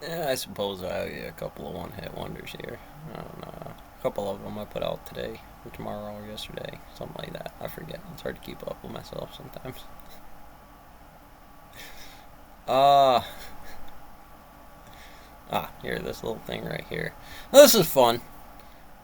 Yeah, I suppose I owe you a couple of one-hit wonders here. I don't know. A couple of them I put out today, or tomorrow, or yesterday, something like that. I forget. It's hard to keep up with myself sometimes. Uh, here, this little thing right here. This is fun,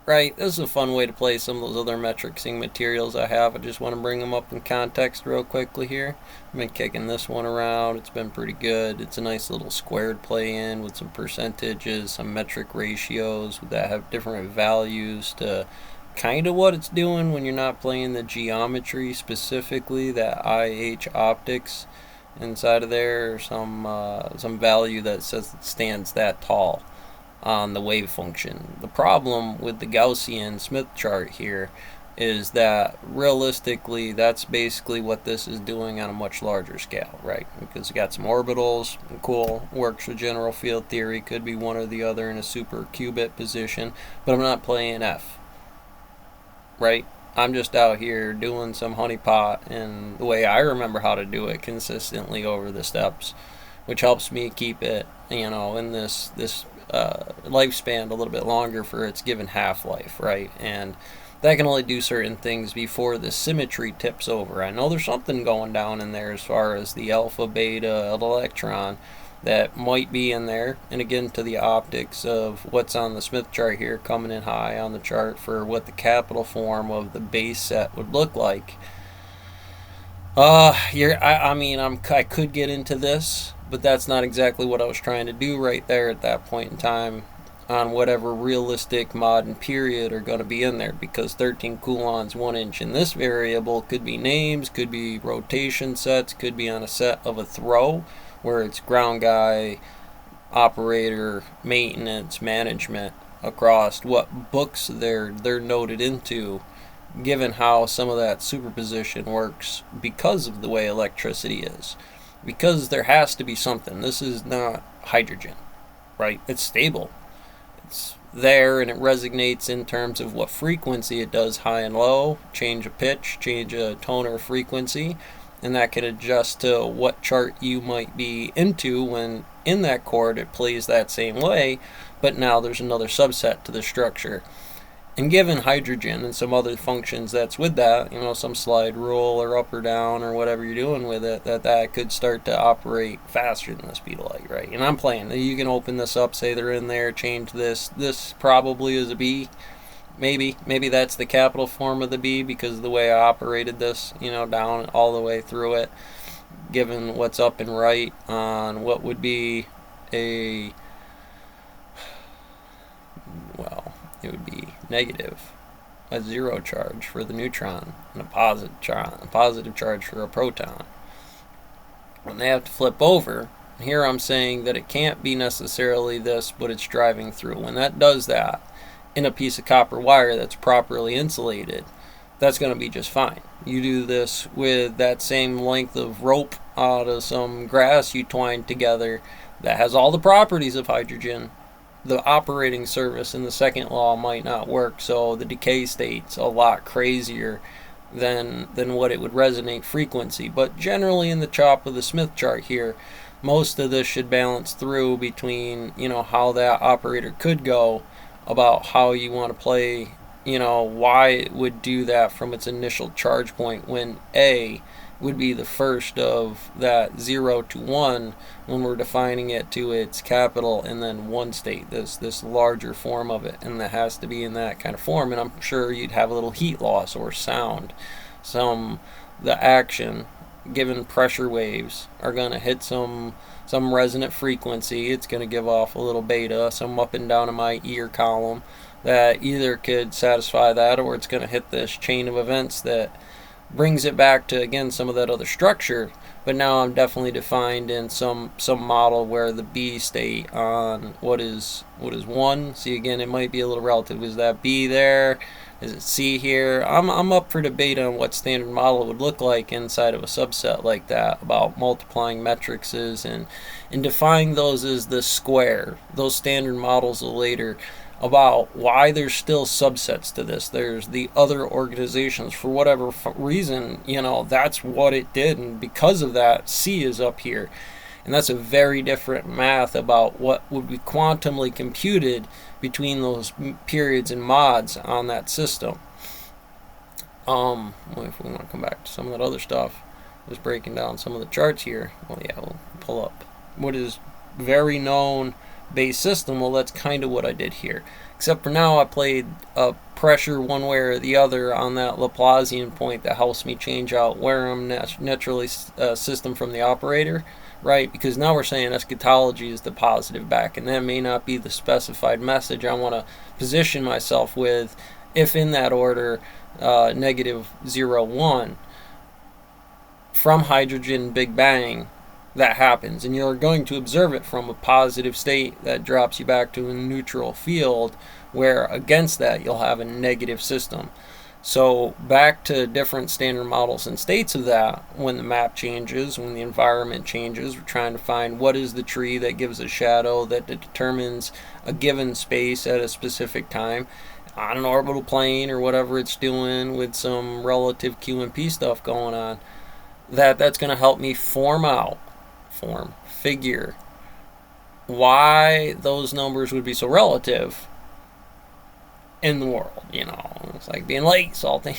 right? This is a fun way to play some of those other metricing materials I have. I just want to bring them up in context real quickly here. I've been kicking this one around. It's been pretty good. It's a nice little squared play in with some percentages, some metric ratios that have different values to kind of what it's doing when you're not playing the geometry, specifically that IH optics inside of there, or some value that says it stands that tall on the wave function. The problem with the Gaussian Smith chart here is that realistically that's basically what this is doing on a much larger scale, right? Because you got some orbitals, cool, works with general field theory, could be one or the other in a super qubit position, but I'm not playing F, right? I'm just out here doing some honeypot and the way I remember how to do it consistently over the steps, which helps me keep it, in this lifespan a little bit longer for its given half-life, right? And that can only do certain things before the symmetry tips over. I know there's something going down in there as far as the alpha beta electron that might be in there, and again to the optics of what's on the Smith chart here, coming in high on the chart for what the capital form of the base set would look like. I could get into this, but that's not exactly what I was trying to do right there at that point in time on whatever realistic modern period are going to be in there, because 13 coulomb 1 inch in this variable could be names, could be rotation sets, could be on a set of a throw where it's ground guy, operator, maintenance, management across what books they're noted into, given how some of that superposition works because of the way electricity is. Because there has to be something. This is not hydrogen, right? It's stable. It's there and it resonates in terms of what frequency it does, high and low, change a pitch, change a tone or frequency, and that can adjust to what chart you might be into when in that chord it plays that same way, but now there's another subset to the structure. And given hydrogen and some other functions that's with that, some slide rule or up or down or whatever you're doing with it, that could start to operate faster than the speed of light, right? And I'm playing. You can open this up, say they're in there, change this. This probably is a B. Maybe that's the capital form of the B because of the way I operated this, down all the way through it, given what's up and right on what would be it would be negative, a zero charge for the neutron, and a positive charge for a proton. When they have to flip over, here I'm saying that it can't be necessarily this, but it's driving through. When that does that in a piece of copper wire that's properly insulated, that's going to be just fine. You do this with that same length of rope out of some grass you twine together that has all the properties of hydrogen. The operating surface in the second law might not work, so the decay state's a lot crazier than what it would resonate frequency. But generally in the chop of the Smith chart here, most of this should balance through between, how that operator could go about how you want to play, why it would do that from its initial charge point when A would be the first of that 0 to 1 when we're defining it to its capital and then 1 state, this larger form of it, and that has to be in that kind of form. And I'm sure you'd have a little heat loss or sound. The action given pressure waves are going to hit some resonant frequency. It's going to give off a little beta, some up and down in my ear column that either could satisfy that, or it's going to hit this chain of events that brings it back to, again, some of that other structure. But now I'm definitely defined in some model where the B state on what is 1. See, again, it might be a little relative. Is that B there? Is it C here? I'm up for debate on what standard model would look like inside of a subset like that, about multiplying matrices and defining those as the square. Those standard models will later about why there's still subsets to this. There's the other organizations, for whatever reason, that's what it did, and because of that, C is up here. And that's a very different math about what would be quantumly computed between those periods and mods on that system. If we want to come back to some of that other stuff, just breaking down some of the charts here. Well, yeah, we'll pull up what is very known base system. Well, that's kind of what I did here, except for now I played a pressure one way or the other on that Laplacian point that helps me change out where I'm naturally system from the operator, right? Because now we're saying eschatology is the positive back, and that may not be the specified message I want to position myself with, if in that order, negative 0, 1. From hydrogen Big Bang, that happens, and you're going to observe it from a positive state that drops you back to a neutral field, where against that you'll have a negative system. So back to different standard models and states of that, when the map changes, when the environment changes, we're trying to find what is the tree that gives a shadow that determines a given space at a specific time on an orbital plane or whatever it's doing with some relative QMP stuff going on. That's going to help me figure why those numbers would be so relative in the world. It's like being late, salty.